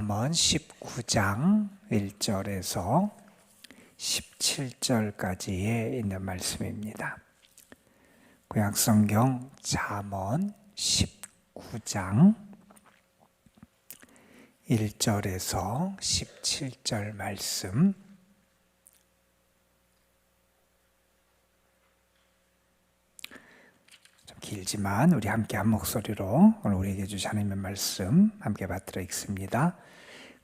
잠언 19장 1절에서 17절까지에 있는 말씀입니다. 구약성경 잠언 19장 1절에서 17절 말씀, 좀 길지만 우리 함께 한 목소리로 오늘 우리에게 주신 하나님의 말씀 함께 받들어 읽습니다.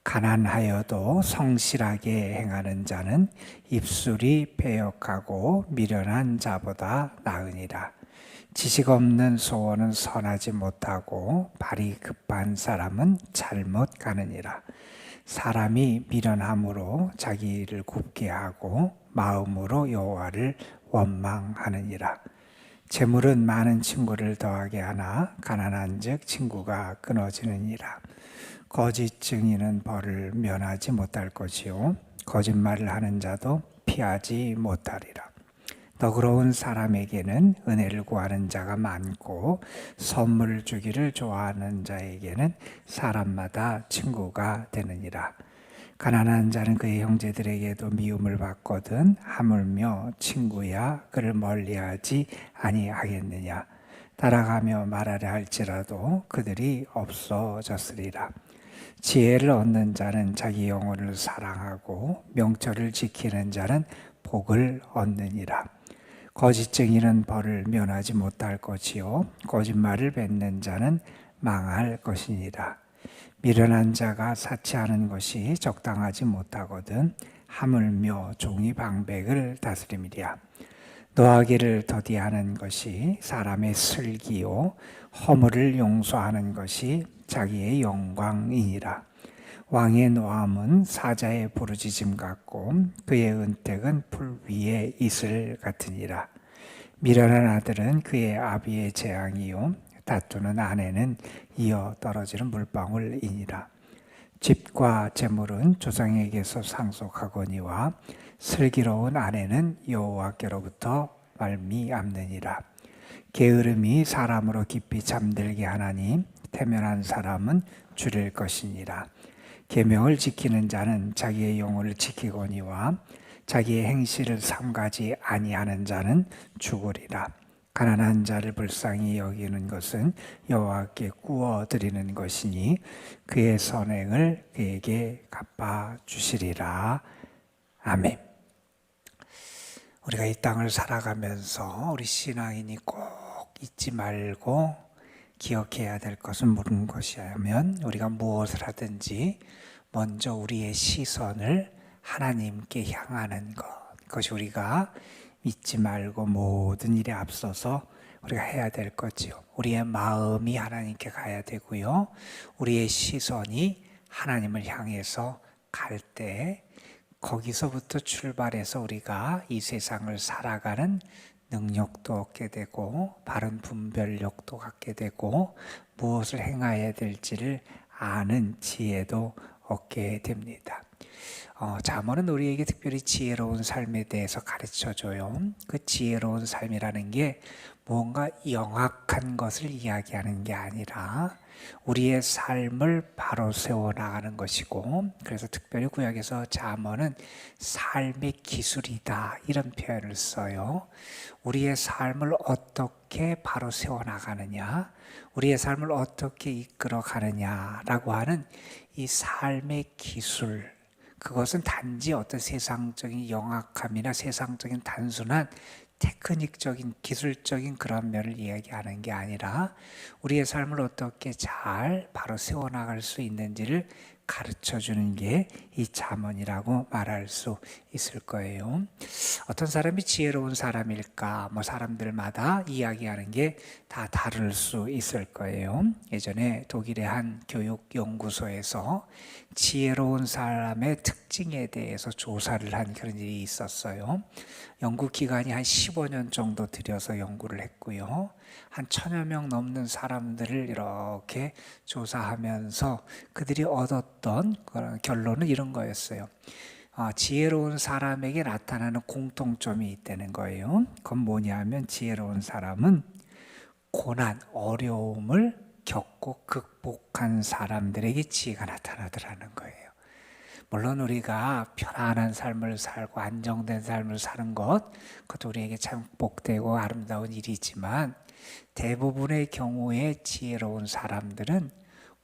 가난하여도 성실하게 행하는 자는 입술이 배역하고 미련한 자보다 나으니라. 지식 없는 소원은 선하지 못하고 발이 급한 사람은 잘못 가느니라. 사람이 미련함으로 자기 일을 굽게 하고 마음으로 여호와를 원망하느니라. 재물은 많은 친구를 더하게 하나 가난한즉 친구가 끊어지느니라. 거짓 증인은 벌을 면하지 못할 것이요 거짓말을 하는 자도 피하지 못하리라. 너그러운 사람에게는 은혜를 구하는 자가 많고 선물을 주기를 좋아하는 자에게는 사람마다 친구가 되느니라. 가난한 자는 그의 형제들에게도 미움을 받거든 하물며 친구야 그를 멀리하지 아니하겠느냐. 따라가며 말하려 할지라도 그들이 없어졌으리라. 지혜를 얻는 자는 자기 영혼을 사랑하고 명철을 지키는 자는 복을 얻느니라. 거짓 증인은 벌을 면하지 못할 것이요 거짓말을 뱉는 자는 망할 것이니라. 미련한 자가 사치하는 것이 적당하지 못하거든 하물며 종이 방백을 다스림이랴. 노하기를 더디하는 것이 사람의 슬기요 허물을 용서하는 것이 자기의 영광이니라. 왕의 노함은 사자의 부르짖음 같고 그의 은택은 풀 위에 이슬 같으니라. 미련한 아들은 그의 아비의 재앙이요 다투는 아내는 이어 떨어지는 물방울이니라. 집과 재물은 조상에게서 상속하거니와 슬기로운 아내는 여호와께로부터 말미암느니라. 게으름이 사람으로 깊이 잠들게 하나니 태면한 사람은 줄일 것이니라. 계명을 지키는 자는 자기의 영혼을 지키거니와 자기의 행실을 삼가지 아니하는 자는 죽으리라. 가난한 자를 불쌍히 여기는 것은 여호와께 구워드리는 것이니 그의 선행을 그에게 갚아주시리라. 아멘. 우리가 이 땅을 살아가면서 우리 신앙인이 꼭 잊지 말고 기억해야 될 것은 무슨 것이냐면 우리가 무엇을 하든지 먼저 우리의 시선을 하나님께 향하는 것, 그것이 우리가 잊지 말고 모든 일에 앞서서 우리가 해야 될 거지요. 우리의 마음이 하나님께 가야 되고요. 우리의 시선이 하나님을 향해서 갈 때 거기서부터 출발해서 우리가 이 세상을 살아가는 능력도 얻게 되고 바른 분별력도 갖게 되고 무엇을 행해야 될지를 아는 지혜도 얻게 됩니다. 잠언은 우리에게 특별히 지혜로운 삶에 대해서 가르쳐줘요. 그 지혜로운 삶이라는 게 뭔가 영악한 것을 이야기하는 게 아니라 우리의 삶을 바로 세워나가는 것이고, 그래서 특별히 구약에서 잠언은 삶의 기술이다 이런 표현을 써요. 우리의 삶을 어떻게 바로 세워나가느냐, 우리의 삶을 어떻게 이끌어가느냐라고 하는 이 삶의 기술, 그것은 단지 어떤 세상적인 영악함이나 세상적인 단순한 테크닉적인 기술적인 그런 면을 이야기하는 게 아니라 우리의 삶을 어떻게 잘 바로 세워나갈 수 있는지를 가르쳐주는 게 이 잠언이라고 말할 수 있을 거예요. 어떤 사람이 지혜로운 사람일까? 사람들마다 이야기하는 게 다 다를 수 있을 거예요. 예전에 독일의 한 교육연구소에서 지혜로운 사람의 특징에 대해서 조사를 한 그런 일이 있었어요. 연구 기간이 한 15년 정도 들여서 연구를 했고요. 한 1000여 명 넘는 사람들을 이렇게 조사하면서 그들이 얻었던 결론은 이런 거였어요. 지혜로운 사람에게 나타나는 공통점이 있다는 거예요. 그건 뭐냐면 지혜로운 사람은 고난, 어려움을 겪고 극복한 사람들에게 지혜가 나타나더라는 거예요. 물론 우리가 편안한 삶을 살고 안정된 삶을 사는 것, 그것도 우리에게 참 복되고 아름다운 일이지만 대부분의 경우에 지혜로운 사람들은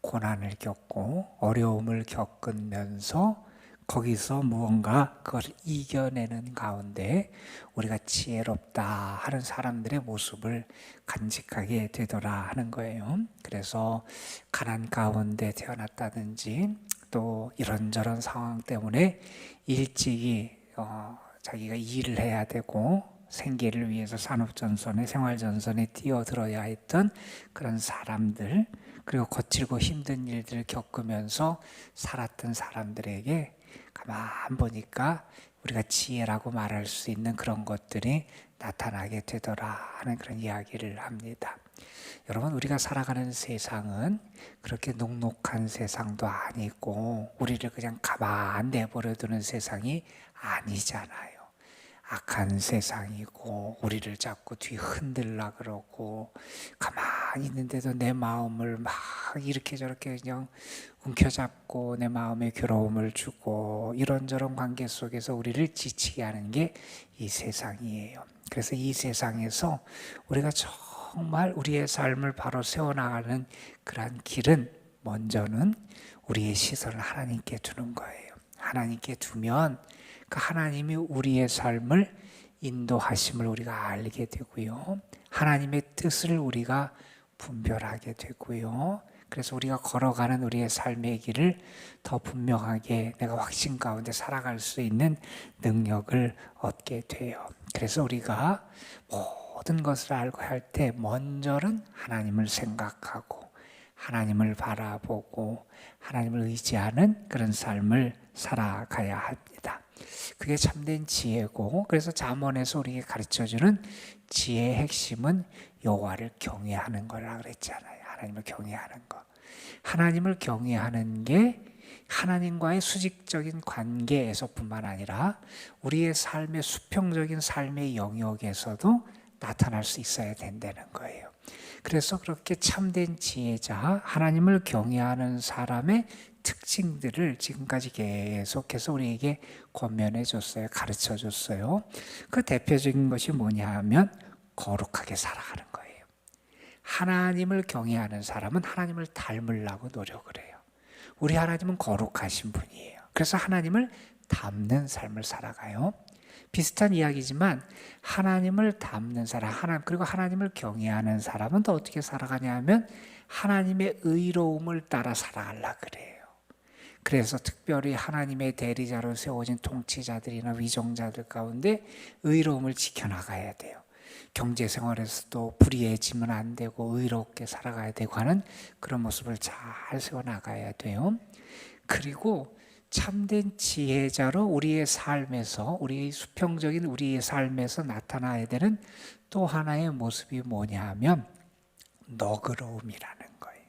고난을 겪고 어려움을 겪으면서 거기서 무언가 그걸 이겨내는 가운데 우리가 지혜롭다 하는 사람들의 모습을 간직하게 되더라 하는 거예요. 그래서 가난 가운데 태어났다든지 또 이런저런 상황 때문에 일찍이 자기가 일을 해야 되고 생계를 위해서 산업전선에 생활전선에 뛰어들어야 했던 그런 사람들, 그리고 거칠고 힘든 일들을 겪으면서 살았던 사람들에게 가만 보니까 우리가 지혜라고 말할 수 있는 그런 것들이 나타나게 되더라 하는 그런 이야기를 합니다. 여러분, 우리가 살아가는 세상은 그렇게 녹록한 세상도 아니고 우리를 그냥 가만 내버려 두는 세상이 아니잖아요. 악한 세상이고 우리를 자꾸 뒤 흔들라 그러고 가만히 있는데도 내 마음을 막 이렇게 저렇게 그냥 움켜잡고 내 마음에 괴로움을 주고 이런저런 관계 속에서 우리를 지치게 하는 게 이 세상이에요. 그래서 이 세상에서 우리가 정말 우리의 삶을 바로 세워나가는 그러한 길은 먼저는 우리의 시선을 하나님께 두는 거예요. 하나님께 두면 그 하나님이 우리의 삶을 인도하심을 우리가 알게 되고요. 하나님의 뜻을 우리가 분별하게 되고요. 그래서 우리가 걸어가는 우리의 삶의 길을 더 분명하게 내가 확신 가운데 살아갈 수 있는 능력을 얻게 돼요. 그래서 우리가 모든 것을 알고 할 때 먼저는 하나님을 생각하고 하나님을 바라보고 하나님을 의지하는 그런 삶을 살아가야 합니다. 그게 참된 지혜고, 그래서 잠언에서 우리에게 가르쳐주는 지혜의 핵심은 여호와를 경외하는 거라 그랬잖아요. 하나님을 경외하는 거. 하나님을 경외하는 게 하나님과의 수직적인 관계에서뿐만 아니라 우리의 삶의 수평적인 삶의 영역에서도 나타날 수 있어야 된다는 거예요. 그래서 그렇게 참된 지혜자, 하나님을 경외하는 사람의 특징들을 지금까지 계속해서 우리에게 권면해 줬어요. 가르쳐 줬어요. 그 대표적인 것이 뭐냐 하면 거룩하게 살아가는 거예요. 하나님을 경외하는 사람은 하나님을 닮으려고 노력을 해요. 우리 하나님은 거룩하신 분이에요. 그래서 하나님을 닮는 삶을 살아가요. 비슷한 이야기지만 하나님을 닮는 사람, 그리고 하나님을 경외하는 사람은 또 어떻게 살아가냐 하면 하나님의 의로움을 따라 살아가려고 그래요. 그래서 특별히 하나님의 대리자로 세워진 통치자들이나 위정자들 가운데 의로움을 지켜나가야 돼요. 경제생활에서도 불의해지면 안 되고 의롭게 살아가야 되고 하는 그런 모습을 잘 세워나가야 돼요. 그리고 참된 지혜자로 우리의 삶에서, 우리의 수평적인 우리의 삶에서 나타나야 되는 또 하나의 모습이 뭐냐 하면 너그러움이라는 거예요.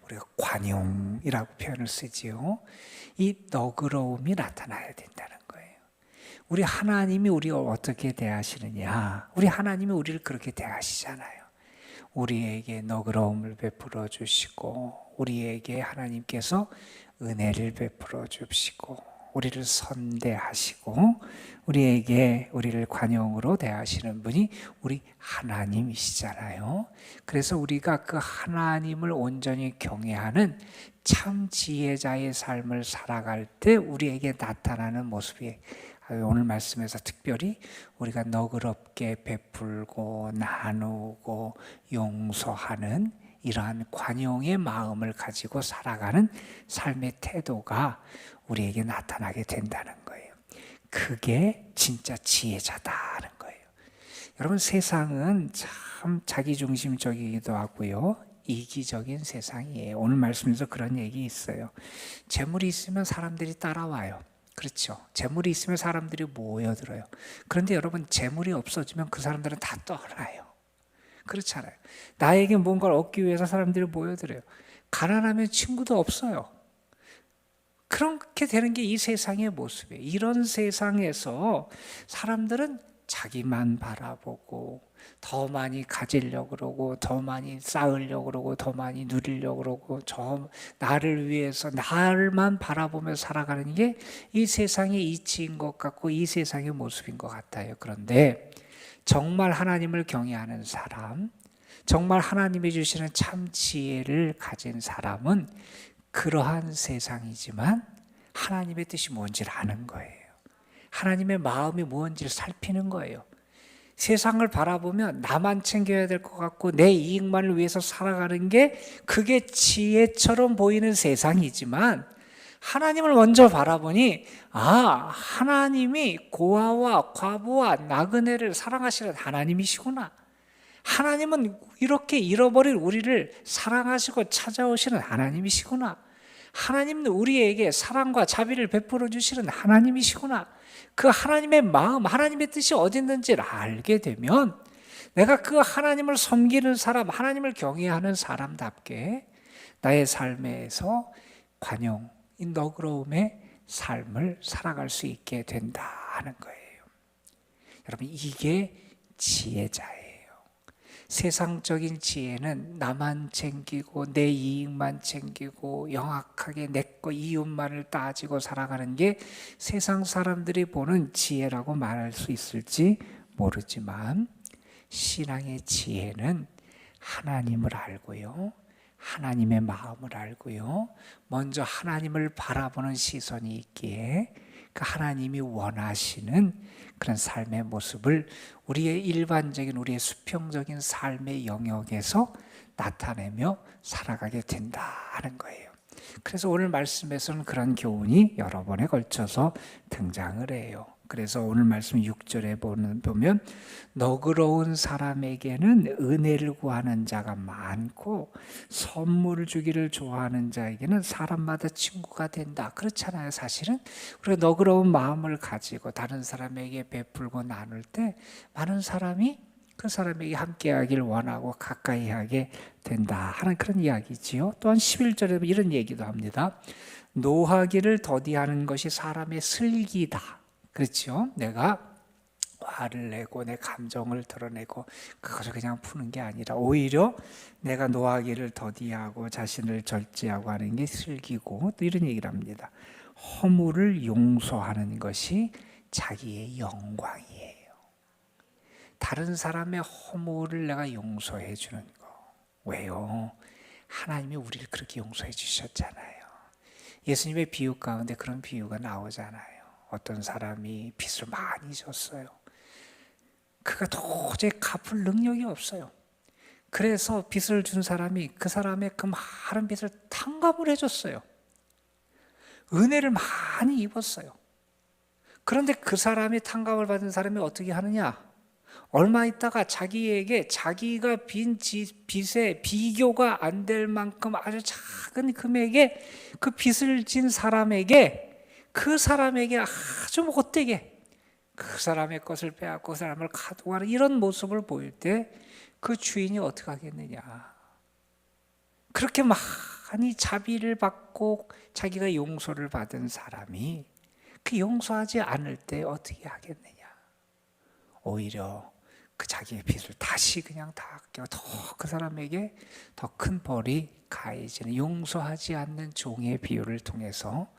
우리가 관용이라고 표현을 쓰지요. 이 너그러움이 나타나야 된다는 거예요. 우리 하나님이 우리를 어떻게 대하시느냐, 우리 하나님이 우리를 그렇게 대하시잖아요. 우리에게 너그러움을 베풀어 주시고 우리에게 하나님께서 은혜를 베풀어 주시고 우리를 선대하시고 우리를 관용으로 대하시는 분이 우리 하나님이시잖아요. 그래서 우리가 그 하나님을 온전히 경외하는 참 지혜자의 삶을 살아갈 때 우리에게 나타나는 모습이 오늘 말씀에서 특별히 우리가 너그럽게 베풀고 나누고 용서하는 이러한 관용의 마음을 가지고 살아가는 삶의 태도가 우리에게 나타나게 된다는 거예요. 그게 진짜 지혜자다는 거예요. 여러분, 세상은 참 자기중심적이기도 하고요. 이기적인 세상이에요. 오늘 말씀에서 그런 얘기 있어요. 재물이 있으면 사람들이 따라와요. 그렇죠. 재물이 있으면 사람들이 모여들어요. 그런데 여러분, 재물이 없어지면 그 사람들은 다 떠나요. 그렇잖아요. 나에게 뭔가를 얻기 위해서 사람들이 모여들어요. 가난하면 친구도 없어요. 그렇게 되는 게 이 세상의 모습이에요. 이런 세상에서 사람들은 자기만 바라보고 더 많이 가지려고 그러고, 더 많이 쌓으려고 그러고, 더 많이 누리려고 그러고, 나를 위해서 나를만 바라보며 살아가는 게 이 세상의 이치인 것 같고, 이 세상의 모습인 것 같아요. 그런데 정말 하나님을 경외하는 사람, 정말 하나님이 주시는 참 지혜를 가진 사람은 그러한 세상이지만 하나님의 뜻이 뭔지를 아는 거예요. 하나님의 마음이 뭔지를 살피는 거예요. 세상을 바라보면 나만 챙겨야 될 것 같고 내 이익만을 위해서 살아가는 게 그게 지혜처럼 보이는 세상이지만 하나님을 먼저 바라보니 하나님이 고아와 과부와 나그네를 사랑하시는 하나님이시구나. 하나님은 이렇게 잃어버린 우리를 사랑하시고 찾아오시는 하나님이시구나. 하나님은 우리에게 사랑과 자비를 베풀어 주시는 하나님이시구나. 그 하나님의 마음, 하나님의 뜻이 어디 있는지를 알게 되면 내가 그 하나님을 섬기는 사람, 하나님을 경외하는 사람답게 나의 삶에서 관용, 이 너그러움의 삶을 살아갈 수 있게 된다는 거예요. 여러분, 이게 지혜자예요. 세상적인 지혜는 나만 챙기고 내 이익만 챙기고 영악하게 내 거 이웃만을 따지고 살아가는 게 세상 사람들이 보는 지혜라고 말할 수 있을지 모르지만 신앙의 지혜는 하나님을 알고요, 하나님의 마음을 알고요, 먼저 하나님을 바라보는 시선이 있기에 그 하나님이 원하시는 그런 삶의 모습을 우리의 일반적인, 우리의 수평적인 삶의 영역에서 나타내며 살아가게 된다는 거예요. 그래서 오늘 말씀에서는 그런 교훈이 여러 번에 걸쳐서 등장을 해요. 그래서 오늘 말씀 6절에 보면 너그러운 사람에게는 은혜를 구하는 자가 많고 선물을 주기를 좋아하는 자에게는 사람마다 친구가 된다. 그렇잖아요. 사실은 우리가 너그러운 마음을 가지고 다른 사람에게 베풀고 나눌 때 많은 사람이 그 사람에게 함께하길 원하고 가까이 하게 된다 하는 그런 이야기지요. 또한 11절에 이런 얘기도 합니다. 노하기를 더디하는 것이 사람의 슬기다. 그렇죠? 내가 화를 내고 내 감정을 드러내고 그것을 그냥 푸는 게 아니라 오히려 내가 노하기를 더디하고 자신을 절제하고 하는 게 슬기고, 또 이런 얘기를 합니다. 허물을 용서하는 것이 자기의 영광이에요. 다른 사람의 허물을 내가 용서해 주는 거. 왜요? 하나님이 우리를 그렇게 용서해 주셨잖아요. 예수님의 비유 가운데 그런 비유가 나오잖아요. 어떤 사람이 빚을 많이 졌어요. 그가 도저히 갚을 능력이 없어요. 그래서 빚을 준 사람이 그 사람의 그 많은 빚을 탕감을 해줬어요. 은혜를 많이 입었어요. 그런데 그 사람이 탕감을 받은 사람이 어떻게 하느냐? 얼마 있다가 자기에게 자기가 빈 빚에 비교가 안 될 만큼 아주 작은 금액의 그 빚을 진 사람에게, 그 사람에게 아주 못되게 그 사람의 것을 빼앗고 그 사람을 가두고 이런 모습을 보일 때 그 주인이 어떻게 하겠느냐. 그렇게 많이 자비를 받고 자기가 용서를 받은 사람이 그 용서하지 않을 때 어떻게 하겠느냐. 오히려 그 자기의 빚을 다시 그냥 다 아껴 더 그 사람에게 더 큰 벌이 가해지는, 용서하지 않는 종의 비유를 통해서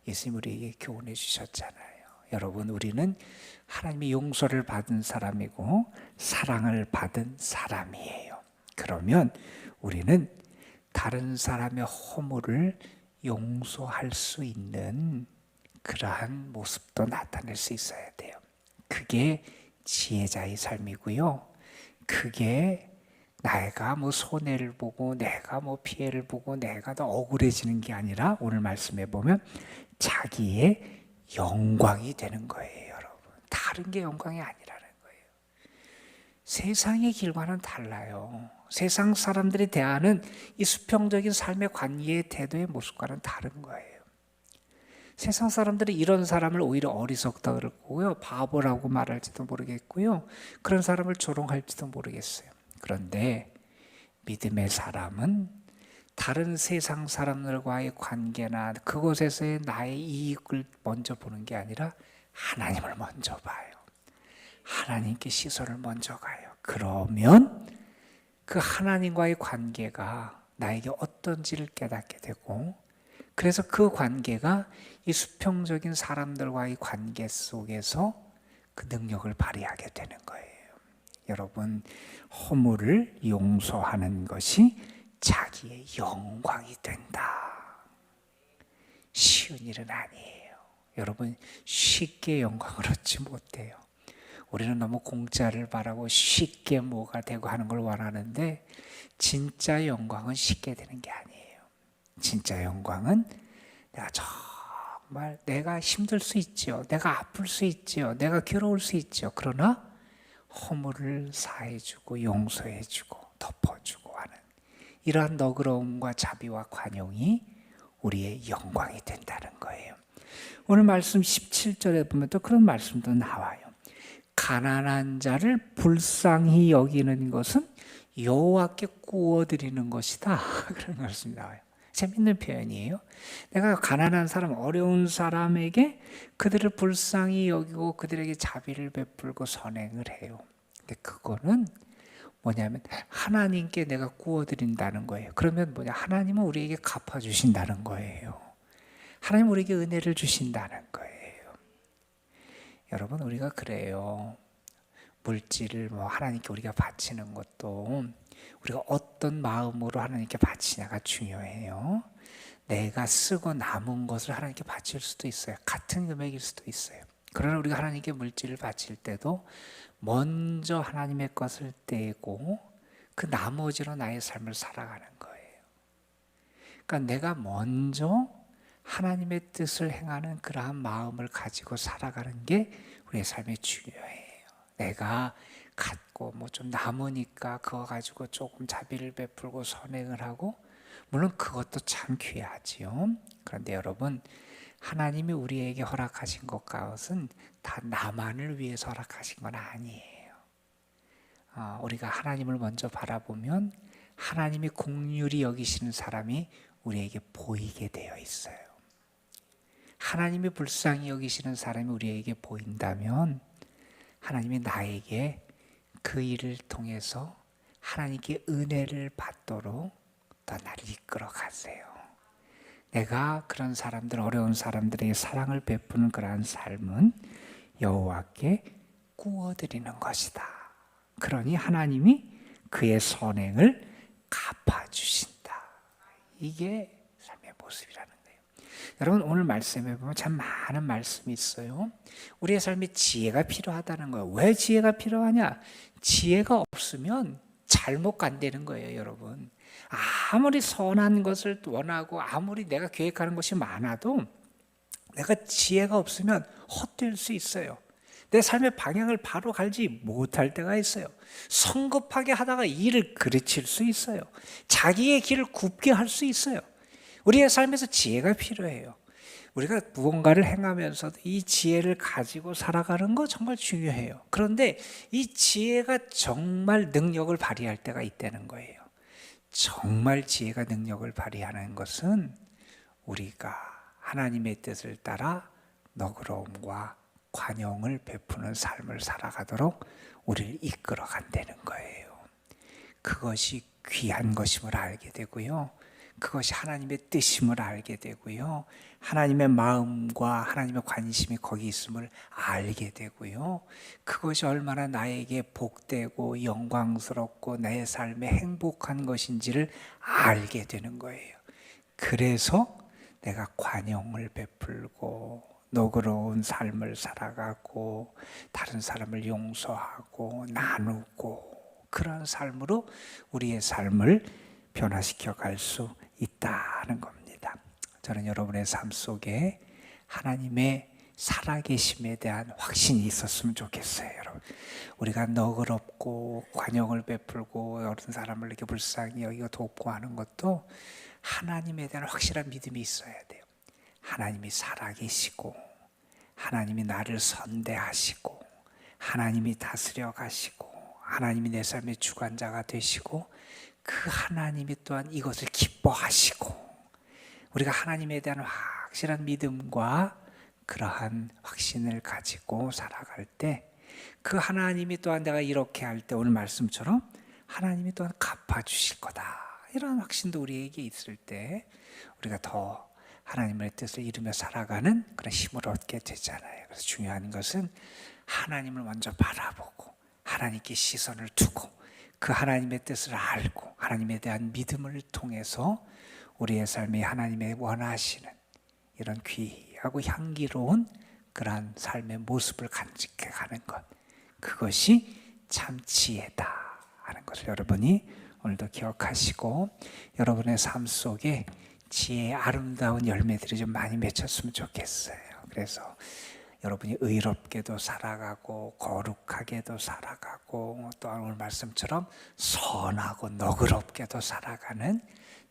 예수님 우리에게 교훈해 주셨잖아요. 여러분, 우리는 하나님의 용서를 받은 사람이고 사랑을 받은 사람이에요. 그러면 우리는 다른 사람의 허물을 용서할 수 있는 그러한 모습도 나타낼 수 있어야 돼요. 그게 지혜자의 삶이고요. 그게 내가 손해를 보고 내가 피해를 보고 내가 더 억울해지는 게 아니라 오늘 말씀해 보면 자기의 영광이 되는 거예요, 여러분. 다른 게 영광이 아니라는 거예요. 세상의 길과는 달라요. 세상 사람들이 대하는 이 수평적인 삶의 관계의 태도의 모습과는 다른 거예요. 세상 사람들이 이런 사람을 오히려 어리석다 그러고요, 바보라고 말할지도 모르겠고요, 그런 사람을 조롱할지도 모르겠어요. 그런데 믿음의 사람은 다른 세상 사람들과의 관계나 그곳에서의 나의 이익을 먼저 보는 게 아니라 하나님을 먼저 봐요. 하나님께 시선을 먼저 가요. 그러면 그 하나님과의 관계가 나에게 어떤지를 깨닫게 되고, 그래서 그 관계가 이 수평적인 사람들과의 관계 속에서 그 능력을 발휘하게 되는 거예요. 여러분, 허물을 용서하는 것이 자기의 영광이 된다. 쉬운 일은 아니에요. 여러분, 쉽게 영광을 얻지 못해요. 우리는 너무 공짜를 바라고 쉽게 뭐가 되고 하는 걸 원하는데, 진짜 영광은 쉽게 되는 게 아니에요. 진짜 영광은 내가 정말 내가 힘들 수 있죠. 내가 아플 수 있죠. 내가 괴로울 수 있죠. 그러나 허물을 사해주고 용서해주고 덮어주고 하는 이러한 너그러움과 자비와 관용이 우리의 영광이 된다는 거예요. 오늘 말씀 17절에 보면 또 그런 말씀도 나와요. 가난한 자를 불쌍히 여기는 것은 여호와께 구워드리는 것이다. 그런 말씀이 나와요. 재밌는 표현이에요. 내가 가난한 사람, 어려운 사람에게 그들을 불쌍히 여기고 그들에게 자비를 베풀고 선행을 해요. 근데 그거는 뭐냐면 하나님께 내가 구워드린다는 거예요. 그러면 뭐냐? 하나님은 우리에게 갚아주신다는 거예요. 하나님 우리에게 은혜를 주신다는 거예요. 여러분, 우리가 그래요. 물질을 하나님께 우리가 바치는 것도 우리가 어떤 마음으로 하나님께 바치냐가 중요해요. 내가 쓰고 남은 것을 하나님께 바칠 수도 있어요. 같은 금액일 수도 있어요. 그러나 우리가 하나님께 물질을 바칠 때도 먼저 하나님의 것을 떼고 그 나머지로 나의 삶을 살아가는 거예요. 그러니까 내가 먼저 하나님의 뜻을 행하는 그러한 마음을 가지고 살아가는 게 우리의 삶에 중요해요. 내가 갖고 좀 남으니까 그거 가지고 조금 자비를 베풀고 선행을 하고, 물론 그것도 참 귀하지요. 그런데 여러분, 하나님이 우리에게 허락하신 것은 다 나만을 위해서 허락하신 건 아니에요. 우리가 하나님을 먼저 바라보면 하나님이 긍휼히 여기시는 사람이 우리에게 보이게 되어 있어요. 하나님이 불쌍히 여기시는 사람이 우리에게 보인다면 하나님이 나에게 그 일을 통해서 하나님께 은혜를 받도록 더 나를 이끌어 가세요. 내가 그런 사람들, 어려운 사람들에게 사랑을 베푸는 그러한 삶은 여호와께 구워드리는 것이다. 그러니 하나님이 그의 선행을 갚아주신다. 이게 삶의 모습이라는 거예요. 여러분, 오늘 말씀에 보면 참 많은 말씀이 있어요. 우리의 삶에 지혜가 필요하다는 거예요. 왜 지혜가 필요하냐? 지혜가 없으면 잘못 간다는 거예요, 여러분. 아무리 선한 것을 원하고 아무리 내가 계획하는 것이 많아도 내가 지혜가 없으면 헛될 수 있어요. 내 삶의 방향을 바로 갈지 못할 때가 있어요. 성급하게 하다가 일을 그르칠 수 있어요. 자기의 길을 굽게 할 수 있어요. 우리의 삶에서 지혜가 필요해요. 우리가 무언가를 행하면서도 이 지혜를 가지고 살아가는 거 정말 중요해요. 그런데 이 지혜가 정말 능력을 발휘할 때가 있다는 거예요. 정말 지혜가 능력을 발휘하는 것은 우리가 하나님의 뜻을 따라 너그러움과 관용을 베푸는 삶을 살아가도록 우리를 이끌어 간다는 거예요. 그것이 귀한 것임을 알게 되고요. 그것이 하나님의 뜻임을 알게 되고요. 하나님의 마음과 하나님의 관심이 거기 있음을 알게 되고요. 그것이 얼마나 나에게 복되고 영광스럽고 내 삶에 행복한 것인지를 알게 되는 거예요. 그래서 내가 관용을 베풀고 너그러운 삶을 살아가고 다른 사람을 용서하고 나누고 그런 삶으로 우리의 삶을 변화시켜 갈 수 있다는 겁니다. 저는 여러분의 삶 속에 하나님의 살아계심에 대한 확신이 있었으면 좋겠어요. 여러분, 우리가 너그럽고 관용을 베풀고 어른 사람을 이렇게 불쌍히 여기고 돕고 하는 것도 하나님에 대한 확실한 믿음이 있어야 돼요. 하나님이 살아계시고 하나님이 나를 선대하시고 하나님이 다스려 가시고 하나님이 내 삶의 주관자가 되시고 그 하나님이 또한 이것을 기뻐하시고 우리가 하나님에 대한 확실한 믿음과 그러한 확신을 가지고 살아갈 때 그 하나님이 또한 내가 이렇게 할 때 오늘 말씀처럼 하나님이 또한 갚아주실 거다, 이런 확신도 우리에게 있을 때 우리가 더 하나님의 뜻을 이루며 살아가는 그런 힘을 얻게 되잖아요. 그래서 중요한 것은 하나님을 먼저 바라보고 하나님께 시선을 두고 그 하나님의 뜻을 알고 하나님에 대한 믿음을 통해서 우리의 삶에 하나님의 원하시는 이런 귀하고 향기로운 그러한 삶의 모습을 간직해 가는 것, 그것이 참 지혜다 하는 것을 여러분이 오늘도 기억하시고 여러분의 삶 속에 지혜의 아름다운 열매들이 좀 많이 맺혔으면 좋겠어요. 그래서 여러분이 의롭게도 살아가고 거룩하게도 살아가고 또한 오늘 말씀처럼 선하고 너그럽게도 살아가는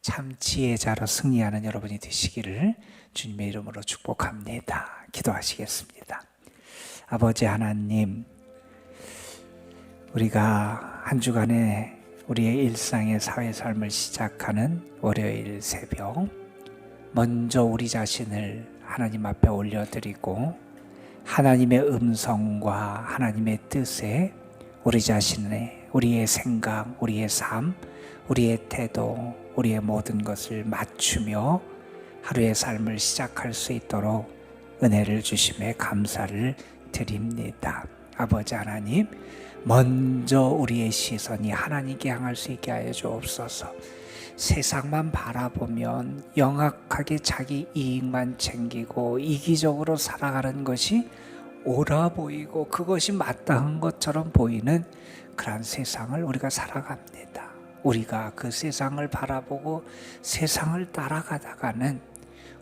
참 지혜자로 승리하는 여러분이 되시기를 주님의 이름으로 축복합니다. 기도하시겠습니다. 아버지 하나님, 우리가 한 주간에 우리의 일상의 사회 삶을 시작하는 월요일 새벽, 먼저 우리 자신을 하나님 앞에 올려드리고 하나님의 음성과 하나님의 뜻에 우리 자신의, 우리의 생각, 우리의 삶, 우리의 태도, 우리의 모든 것을 맞추며 하루의 삶을 시작할 수 있도록 은혜를 주심에 감사를 드립니다. 아버지 하나님, 먼저 우리의 시선이 하나님께 향할 수 있게 하여 주옵소서. 세상만 바라보면 영악하게 자기 이익만 챙기고 이기적으로 살아가는 것이 옳아 보이고 그것이 마땅한 것처럼 보이는 그런 세상을 우리가 살아갑니다. 우리가 그 세상을 바라보고 세상을 따라가다가는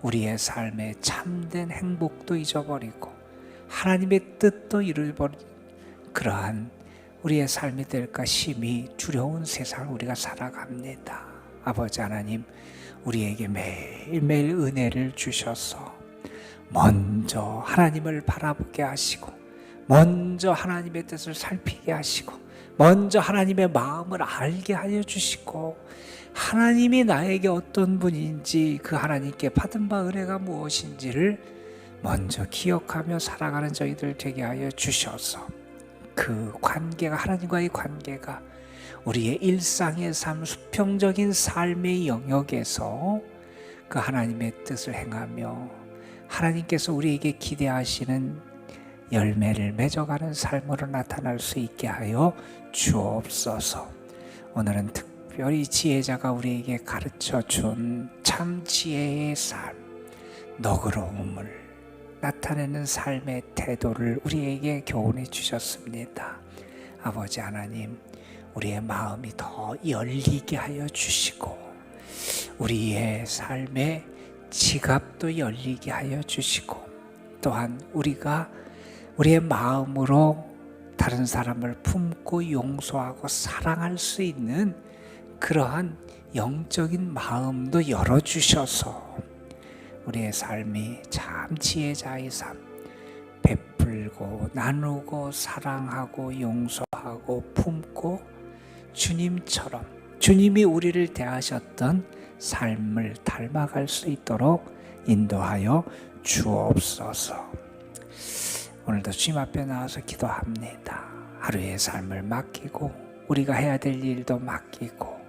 우리의 삶의 참된 행복도 잊어버리고 하나님의 뜻도 잃어버린 그러한 우리의 삶이 될까 심히 두려운 세상을 우리가 살아갑니다. 아버지 하나님, 우리에게 매일매일 은혜를 주셔서 먼저 하나님을 바라보게 하시고 먼저 하나님의 뜻을 살피게 하시고 먼저 하나님의 마음을 알게 하여 주시고 하나님이 나에게 어떤 분인지 그 하나님께 받은 바 은혜가 무엇인지를 먼저 기억하며 살아가는 저희들 되게 하여 주셔서 그 관계가, 하나님과의 관계가 우리의 일상의 삶, 수평적인 삶의 영역에서 그 하나님의 뜻을 행하며 하나님께서 우리에게 기대하시는 열매를 맺어가는 삶으로 나타날 수 있게 하여 주옵소서. 오늘은 특별히 지혜자가 우리에게 가르쳐준 참 지혜의 삶, 너그러움을 나타내는 삶의 태도를 우리에게 교훈해 주셨습니다. 아버지 하나님, 우리의 마음이 더 열리게 하여 주시고 우리의 삶의 지갑도 열리게 하여 주시고 또한 우리가 우리의 마음으로 다른 사람을 품고 용서하고 사랑할 수 있는 그러한 영적인 마음도 열어주셔서 우리의 삶이 참 지혜자의 삶, 베풀고 나누고 사랑하고 용서하고 품고 주님처럼 주님이 우리를 대하셨던 삶을 닮아갈 수 있도록 인도하여 주옵소서. 오늘도 주님 앞에 나와서 기도합니다. 하루의 삶을 맡기고 우리가 해야 될 일도 맡기고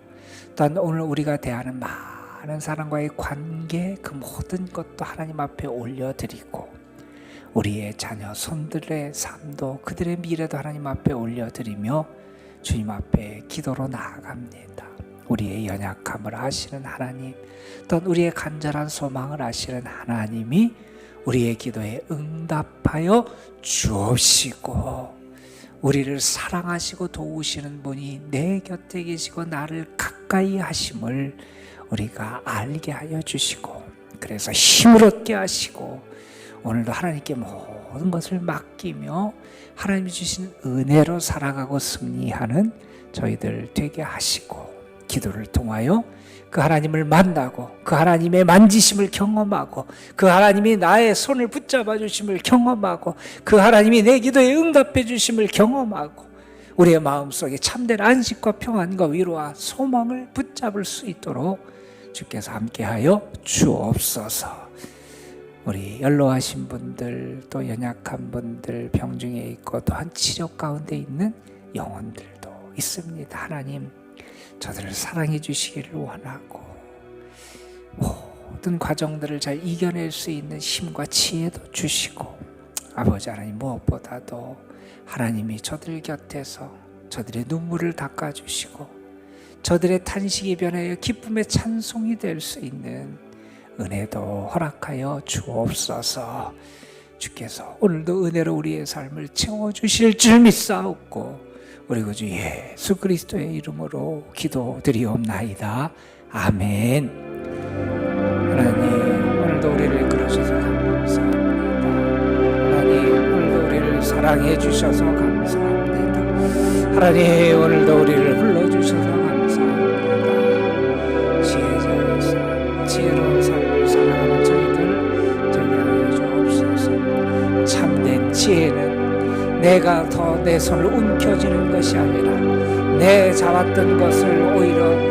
또한 오늘 우리가 대하는 많은 사람과의 관계, 그 모든 것도 하나님 앞에 올려드리고 우리의 자녀 손들의 삶도 그들의 미래도 하나님 앞에 올려드리며 주님 앞에 기도로 나아갑니다. 우리의 연약함을 아시는 하나님, 또한 우리의 간절한 소망을 아시는 하나님이 우리의 기도에 응답하여 주옵시고 우리를 사랑하시고 도우시는 분이 내 곁에 계시고 나를 가까이 하심을 우리가 알게 하여 주시고 그래서 힘을 얻게 하시고 오늘도 하나님께 모든 것을 맡기며 하나님이 주신 은혜로 살아가고 승리하는 저희들 되게 하시고 기도를 통하여 그 하나님을 만나고 그 하나님의 만지심을 경험하고 그 하나님이 나의 손을 붙잡아 주심을 경험하고 그 하나님이 내 기도에 응답해 주심을 경험하고 우리의 마음속에 참된 안식과 평안과 위로와 소망을 붙잡을 수 있도록 주께서 함께하여 주옵소서. 우리 연로하신 분들, 또 연약한 분들, 병중에 있고 또한 치료 가운데 있는 영혼들도 있습니다. 하나님, 저들을 사랑해 주시기를 원하고 모든 과정들을 잘 이겨낼 수 있는 힘과 지혜도 주시고, 아버지 하나님, 무엇보다도 하나님이 저들 곁에서 저들의 눈물을 닦아주시고 저들의 탄식이 변하여 기쁨의 찬송이 될 수 있는 은혜도 허락하여 주옵소서. 주께서 오늘도 은혜로 우리의 삶을 채워주실 줄 믿사옵고 우리 구주 예수 그리스도의 이름으로 기도드리옵나이다. 아멘. 하나님, 오늘도 우리를 이끌어주셔서 감사합니다. 하나님, 오늘도 우리를 사랑해 주셔서 감사합니다. 하나님, 오늘도 우리를 불러주셔서 감사합니다. 지혜로운 삶을 살아가는 저희들 되게 하여 주옵소서. 참된 지혜는 내가 더 내 손을 움켜쥐는 것이 아니라 내 잡았던 것을 오히려